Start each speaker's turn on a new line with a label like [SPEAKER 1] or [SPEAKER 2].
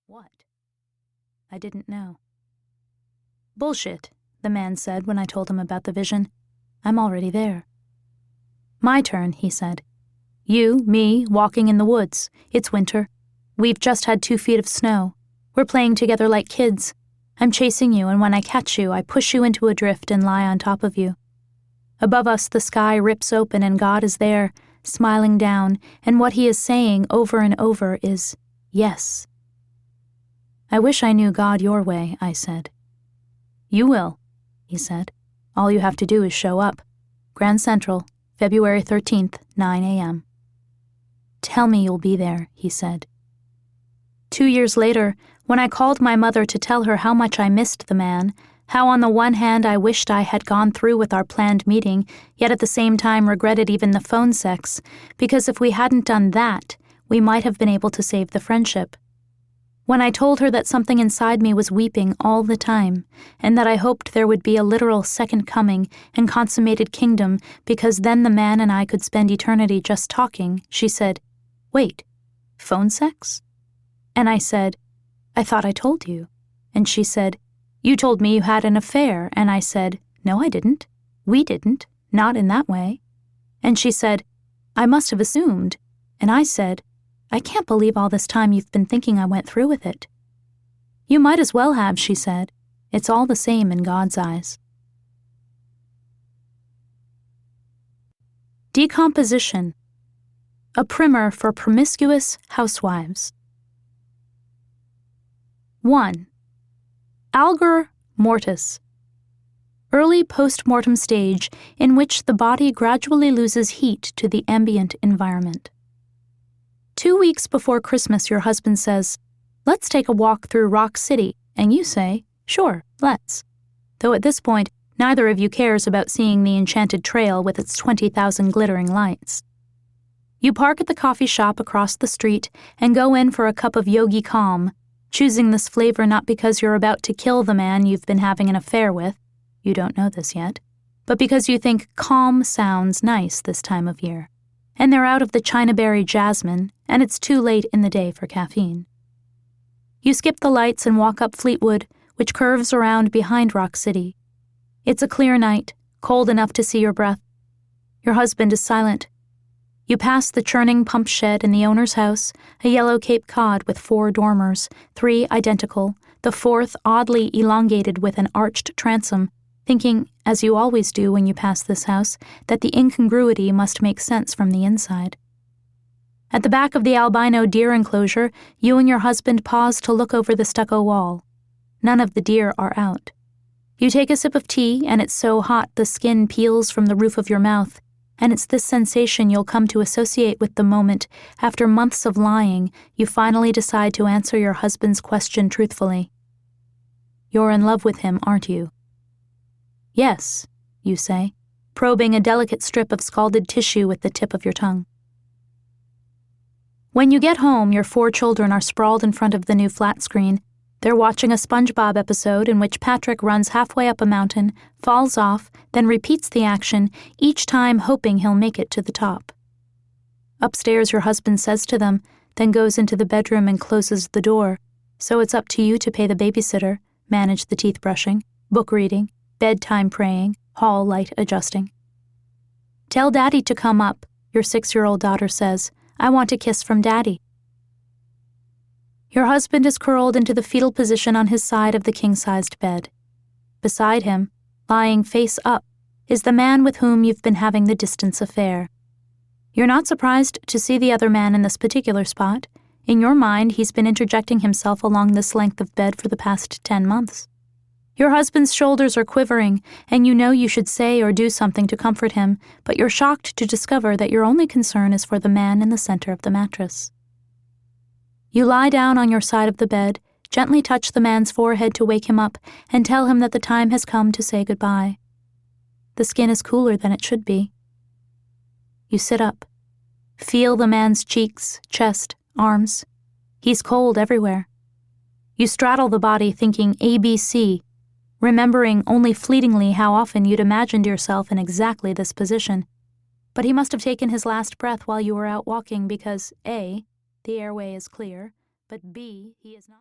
[SPEAKER 1] What? I didn't know. Bullshit, the man said when I told him about the vision. I'm already there. My turn, he said. You, me, walking in the woods. It's winter. We've just had 2 feet of snow. We're playing together like kids. I'm chasing you, and when I catch you, I push you into a drift and lie on top of you. Above us, the sky rips open and God is there, smiling down, and what he is saying over and over is, yes. I wish I knew God your way, I said. You will, he said. All you have to do is show up. Grand Central, February 13th, 9 a.m. Tell me you'll be there, he said. 2 years later, when I called my mother to tell her how much I missed the man, how on the one hand I wished I had gone through with our planned meeting, yet at the same time regretted even the phone sex, because if we hadn't done that, we might have been able to save the friendship. When I told her that something inside me was weeping all the time, and that I hoped there would be a literal second coming and consummated kingdom because then the man and I could spend eternity just talking, she said, Wait, phone sex? And I said, I thought I told you. And she said, You told me you had an affair. And I said, No, I didn't. We didn't. Not in that way. And she said, I must have assumed. And I said, I can't believe all this time you've been thinking I went through with it. You might as well have, she said. It's all the same in God's eyes. Decomposition. A primer for promiscuous housewives. 1. Algor mortis. Early post-mortem stage in which the body gradually loses heat to the ambient environment. 2 weeks before Christmas, your husband says, Let's take a walk through Rock City, and you say, Sure, let's. Though at this point, neither of you cares about seeing the enchanted trail with its 20,000 glittering lights. You park at the coffee shop across the street and go in for a cup of Yogi Calm, choosing this flavor not because you're about to kill the man you've been having an affair with, you don't know this yet, but because you think calm sounds nice this time of year, and they're out of the Chinaberry jasmine, and it's too late in the day for caffeine. You skip the lights and walk up Fleetwood, which curves around behind Rock City. It's a clear night, cold enough to see your breath. Your husband is silent. You pass the churning pump shed in the owner's house, a yellow Cape Cod with 4 dormers, 3 identical, the 4th oddly elongated with an arched transom, thinking, as you always do when you pass this house, that the incongruity must make sense from the inside. At the back of the albino deer enclosure, you and your husband pause to look over the stucco wall. None of the deer are out. You take a sip of tea, and it's so hot the skin peels from the roof of your mouth, and it's this sensation you'll come to associate with the moment, after months of lying, you finally decide to answer your husband's question truthfully. You're in love with him, aren't you? Yes, you say, probing a delicate strip of scalded tissue with the tip of your tongue. When you get home, your 4 children are sprawled in front of the new flat screen. They're watching a SpongeBob episode in which Patrick runs halfway up a mountain, falls off, then repeats the action, each time hoping he'll make it to the top. Upstairs, your husband says to them, then goes into the bedroom and closes the door, so it's up to you to pay the babysitter, manage the teeth brushing, book reading, bedtime praying, hall light adjusting. Tell Daddy to come up, your 6-year-old daughter says. I want a kiss from Daddy. Your husband is curled into the fetal position on his side of the king-sized bed. Beside him, lying face up, is the man with whom you've been having the distance affair. You're not surprised to see the other man in this particular spot. In your mind, he's been interjecting himself along this length of bed for the past 10 months. Your husband's shoulders are quivering, and you know you should say or do something to comfort him, but you're shocked to discover that your only concern is for the man in the center of the mattress. You lie down on your side of the bed, gently touch the man's forehead to wake him up, and tell him that the time has come to say goodbye. The skin is cooler than it should be. You sit up. Feel the man's cheeks, chest, arms. He's cold everywhere. You straddle the body thinking ABC, remembering only fleetingly how often you'd imagined yourself in exactly this position. But he must have taken his last breath while you were out walking because A, the airway is clear, but B, he is not.